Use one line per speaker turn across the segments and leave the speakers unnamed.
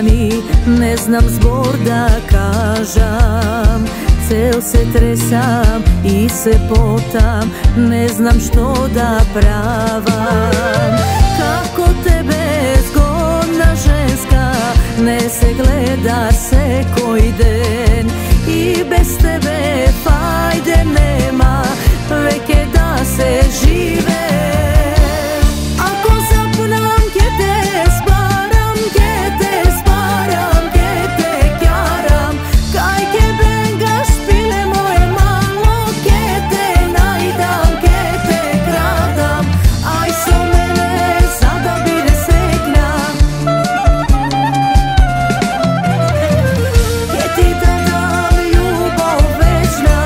ni ne znam zbor da kažam. Cel se tresam i se potam, ne znam što da pravam. Kako tebe zgodna ženska, ne se gleda se koji den. I bez tebe fajde nema, veke da se žive. Ako zapnam ke te sparam, ke te sparam, ke te kjaram. Kaj ke bengaš pile moje malo, ke te najdam, ke te kradam. Aj so mene sada bile seknam, ke ti da dam ljubav večna.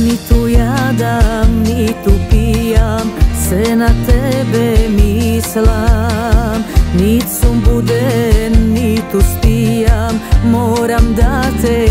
Ni tu jadam, ni tu pijam, se na tebe mislim. Nit sum buden, ni tu spijam, moram da te